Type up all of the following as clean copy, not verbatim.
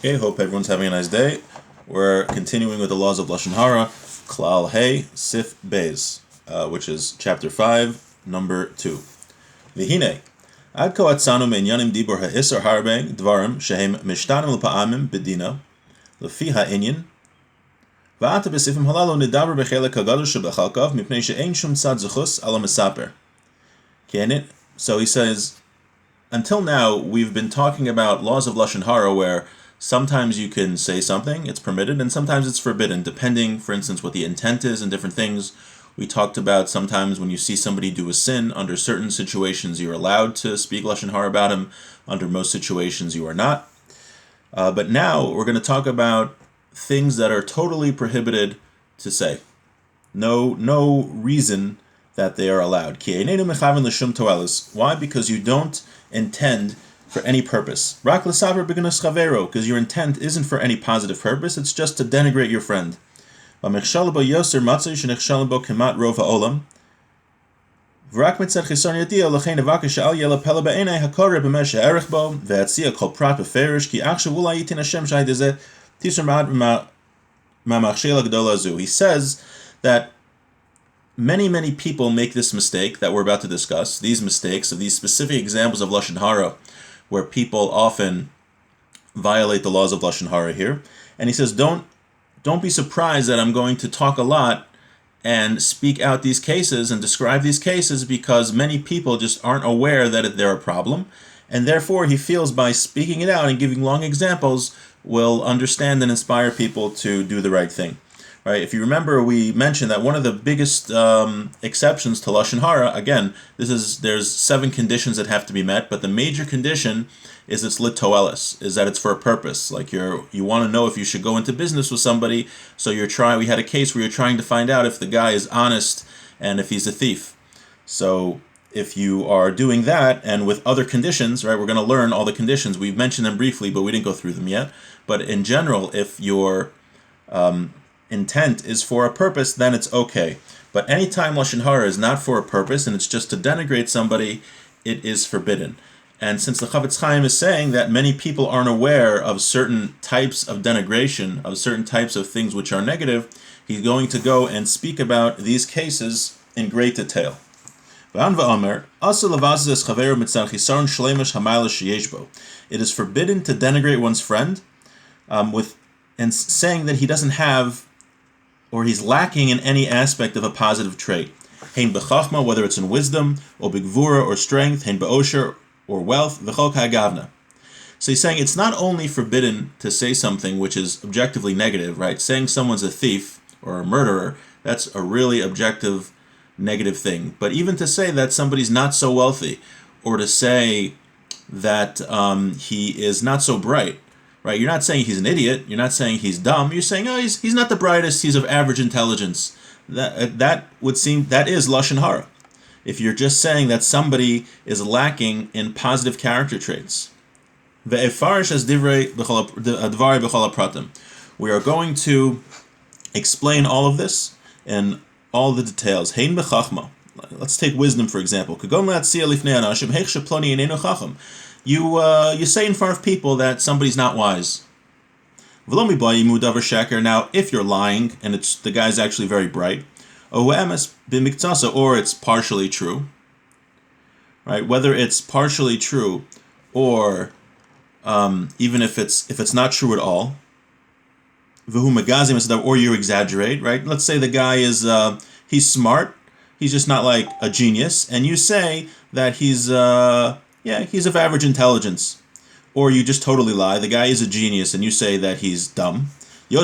Okay, hope everyone's having a nice day. We're continuing with the laws of Lashon Harah, Klal Hey Sif Beis, which is chapter 5, number 2. Vihine, Ad ko atzanu me'inyanim dibur ha'isar harbe dvarim shehem mishtanim l'pa'amim bedina, lefi ha'inyan, va'ata b'sifim halalu nidaber b'chelek ha'gadol sheb'chalkav mipnei she'ein shum tzad zechus ala mesaper. So he says, until now, we've been talking about laws of Lashon Harah where sometimes you can say something, it's permitted, and sometimes it's forbidden, depending, for instance, what the intent is and different things. We talked about sometimes when you see somebody do a sin, under certain situations you're allowed to speak Lashon Harah about him, under most situations you are not. But now we're going to talk about things that are totally prohibited to say. No reason that they are allowed. Why? Because you don't intend for any purpose. Because your intent isn't for any positive purpose, it's just to denigrate your friend. He says that many people make this mistake that we're about to discuss, these mistakes of these specific examples of Lashon Harah, where people often violate the laws of Lashon Harah here. And he says, don't be surprised that I'm going to talk a lot and speak out these cases and describe these cases, because many people just aren't aware that they're a problem. And therefore, he feels by speaking it out and giving long examples will understand and inspire people to do the right thing. Right? If you remember, we mentioned that one of the biggest exceptions to Lashon Harah, again, there's 7 conditions that have to be met, but the major condition is it's litoelis, is that it's for a purpose. Like you want to know if you should go into business with somebody, so we had a case where you're trying to find out if the guy is honest and if he's a thief. So if you are doing that, and with other conditions, right, we're going to learn all the conditions. We've mentioned them briefly, but we didn't go through them yet. But in general, if your intent is for a purpose, then it's okay. But anytime Lashon Harah is not for a purpose and it's just to denigrate somebody, it is forbidden. And since the Chavetz Chaim is saying that many people aren't aware of certain types of denigration, of certain types of things which are negative, he's going to go and speak about these cases in great detail. It is forbidden to denigrate one's friend and saying that he doesn't have, or he's lacking in any aspect of a positive trait. Hein b'chachma, whether it's in wisdom, or b'gvura, or strength, hein b'osher, or wealth, v'chol ka'gavna. So he's saying it's not only forbidden to say something which is objectively negative, right? Saying someone's a thief or a murderer, that's a really objective negative thing. But even to say that somebody's not so wealthy, or to say that he is not so bright, right? You're not saying he's an idiot. You're not saying he's dumb. You're saying, he's not the brightest. He's of average intelligence. That would seem, that is Lashon Harah. If you're just saying that somebody is lacking in positive character traits. We are going to explain all of this in all the details. Hein b'chachma. Let's take wisdom, for example. You say in front of people that somebody's not wise. Now, if you're lying and the guy's actually very bright, or it's partially true, right? Whether it's partially true or even if it's not true at all, or you exaggerate, right? Let's say the guy is he's smart, he's just not like a genius, and you say that he's of average intelligence. Or you just totally lie, the guy is a genius, and you say that he's dumb. So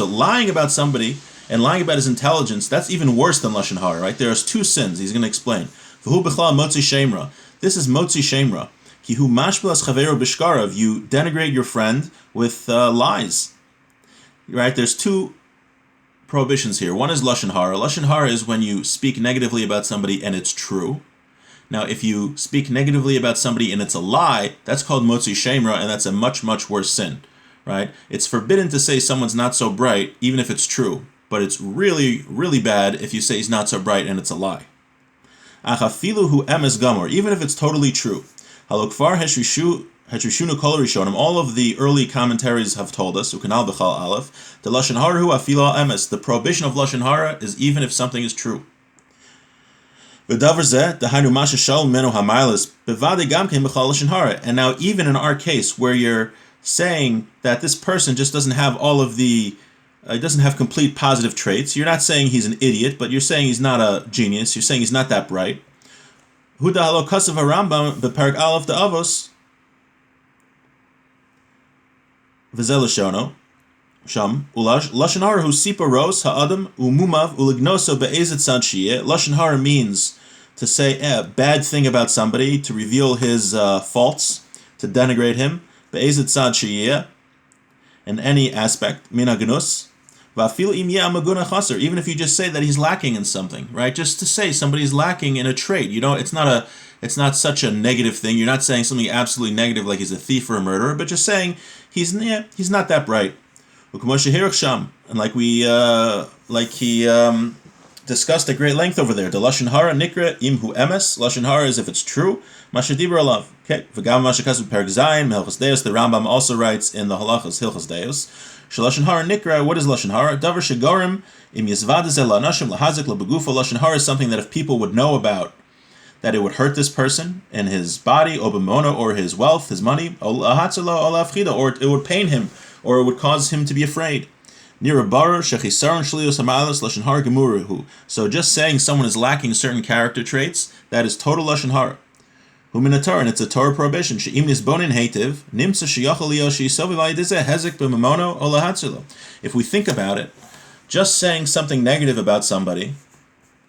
lying about somebody and lying about his intelligence, that's even worse than Lashon Harah, right? There's 2 sins, he's going to explain. This is motzi shemra. You denigrate your friend with lies. Right? There's 2 prohibitions here. One is Lashon Harah. Lashon Harah is when you speak negatively about somebody and it's true. Now, if you speak negatively about somebody and it's a lie, that's called motzi shemra, and that's a much, much worse sin, right? It's forbidden to say someone's not so bright, even if it's true, but it's really, really bad if you say he's not so bright and it's a lie. Even if it's totally true. Halokvar Heshishunu Kol Rishonim. All of the early commentaries have told us, Ukanal B'chal Aleph, the Lashon Hara hu afilo emes. The prohibition of Lashon Hara is even if something is true. And now, even in our case, where you're saying that this person just doesn't have all of the, doesn't have complete positive traits, you're not saying he's an idiot, but you're saying he's not a genius, you're saying he's not that bright. Huda halo kasav harambam beparak aleph de'avos v'zel Lashono sham Lashon Hara hu sipa ros ha'adam umumav ulignoso be'ezet tzad sheyeh. Lashon Hara means to say a bad thing about somebody, to reveal his faults, to denigrate him, be'ezet tzad sheyeh, in any aspect, min hagnus, va'afil im yeh amaguna chaser, even if you just say that he's lacking in something, right? Just to say somebody's lacking in a trait. You know, it's not such a negative thing. You're not saying something absolutely negative like he's a thief or a murderer, but just saying he's not that bright. And like he discussed at great length over there. The Lashon Hara nikra imhu emes. Lashon Hara is if it's true. Mashadibur alav. Okay. V'gam mashakasu perik zayin meHilchos Deos. The Rambam also writes in the Halachos Hilchos Deos. Shalashon Hara nikra. What is Lashon Hara? Davar shegorim im yisvad zel la'anashim lahazik labegufa. Lashon Hara is something that if people would know about, that it would hurt this person in his body, obemono, or his wealth, his money, or it would pain him, or it would cause him to be afraid. So just saying someone is lacking certain character traits, that is total Lashon Hara. And it's a Torah prohibition. If we think about it, just saying something negative about somebody,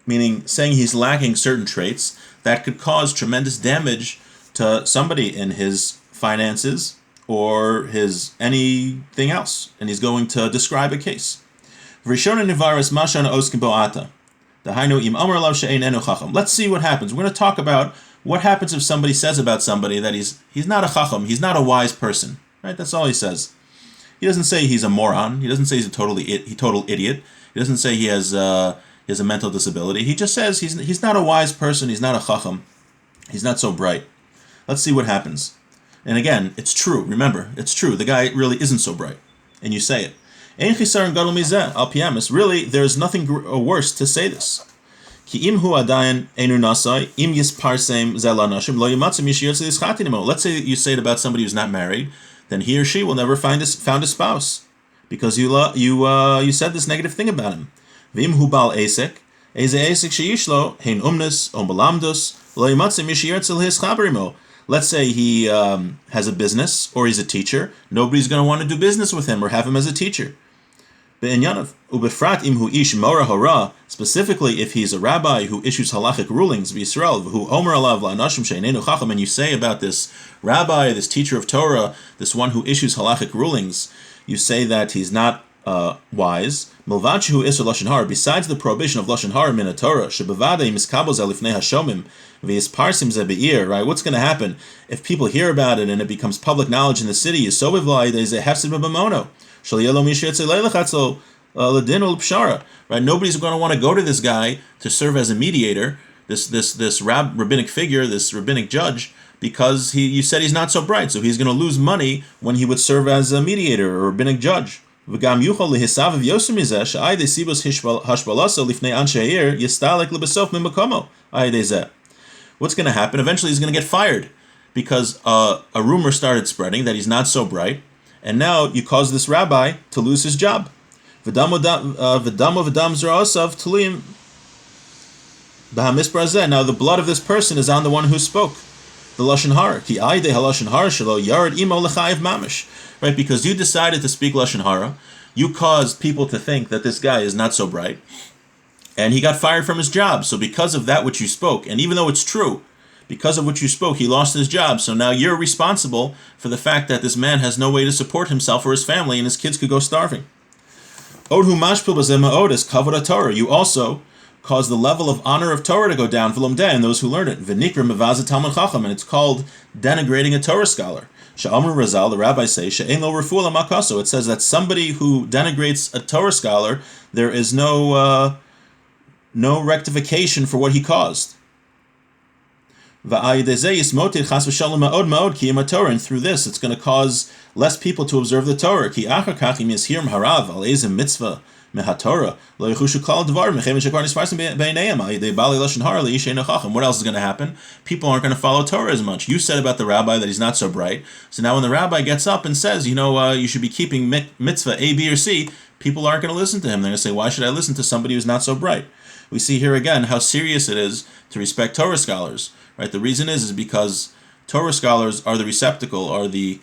meaning saying he's lacking certain traits, that could cause tremendous damage to somebody in his finances or his anything else, and he's going to describe a case. Let's see what happens. We're going to talk about what happens if somebody says about somebody that he's not a chacham, he's not a wise person. Right? That's all he says. He doesn't say he's a moron. He doesn't say he's a total idiot. He doesn't say he has a mental disability. He just says he's not a wise person. He's not a chacham. He's not so bright. Let's see what happens. And again, it's true. Remember, it's true. The guy really isn't so bright. And you say it. Really, there's nothing worse to say this. Let's say you say it about somebody who's not married, then he or she will never found a spouse because you said this negative thing about him. Let's say he has a business or he's a teacher. Nobody's going to want to do business with him or have him as a teacher. Specifically, if he's a rabbi who issues halachic rulings, and you say about this rabbi, this teacher of Torah, this one who issues halachic rulings, you say that he's not wise. Besides the prohibition of Lashon Hara min Torah, right? What's going to happen if people hear about it and it becomes public knowledge in the city? Right? Nobody's going to want to go to this guy to serve as a mediator, this rabbinic figure, this rabbinic judge, because you said he's not so bright, so he's going to lose money when he would serve as a mediator or rabbinic judge. What's going to happen? Eventually he's going to get fired because a rumor started spreading that he's not so bright, and now you cause this rabbi to lose his job. Now the blood of this person is on the one who spoke. The Lashon Hara. Right, because you decided to speak Lashon Hara, you caused people to think that this guy is not so bright, and he got fired from his job. So because of that which you spoke, and even though it's true, because of what you spoke, he lost his job. So now you're responsible for the fact that this man has no way to support himself or his family, and his kids could go starving. You also cause the level of honor of Torah to go down for and those who learn it. And it's called denigrating a Torah scholar. Sha'amr Razal, the rabbis say, she'ein lo refuah makaso. It says that somebody who denigrates a Torah scholar, there is no rectification for what he caused. And through this, it's going to cause less people to observe the Torah. What else is going to happen? People aren't going to follow Torah as much. You said about the rabbi that he's not so bright. So now when the rabbi gets up and says, you should be keeping mitzvah A, B, or C, people aren't going to listen to him. They're going to say, why should I listen to somebody who's not so bright? We see here again how serious it is to respect Torah scholars. Right? The reason is because Torah scholars are the receptacle, are the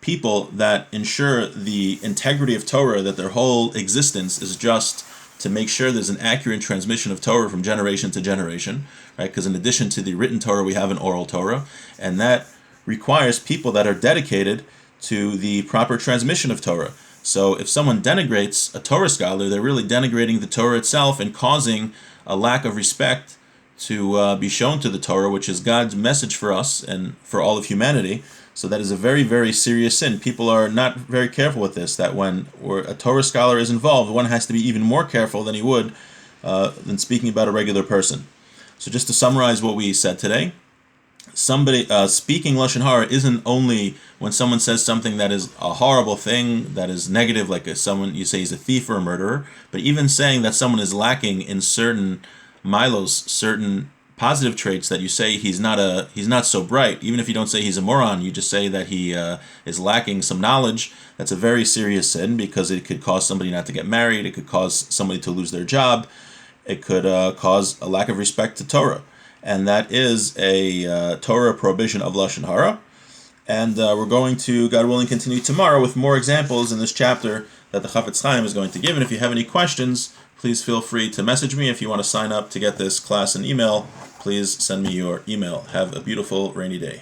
people that ensure the integrity of Torah, that their whole existence is just to make sure there's an accurate transmission of Torah from generation to generation, right? Because in addition to the written Torah, we have an oral Torah, and that requires people that are dedicated to the proper transmission of Torah. So if someone denigrates a Torah scholar, they're really denigrating the Torah itself and causing a lack of respect to be shown to the Torah, which is God's message for us and for all of humanity. So that is a very, very serious sin. People are not very careful with this, that when a Torah scholar is involved, one has to be even more careful than he would than speaking about a regular person. So just to summarize what we said today, somebody speaking Lashon Harah isn't only when someone says something that is a horrible thing, that is negative, like someone you say he's a thief or a murderer, but even saying that someone is lacking in certain milos, certain positive traits, that you say he's not so bright. Even if you don't say he's a moron, you just say that he is lacking some knowledge. That's a very serious sin, because it could cause somebody not to get married. It could cause somebody to lose their job. It could cause a lack of respect to Torah, and that is a Torah prohibition of Lashon Harah. And we're going to, God willing, continue tomorrow with more examples in this chapter that the Chafetz Chaim is going to give. And if you have any questions, please feel free to message me. If you want to sign up to get this class in email, please send me your email. Have a beautiful rainy day.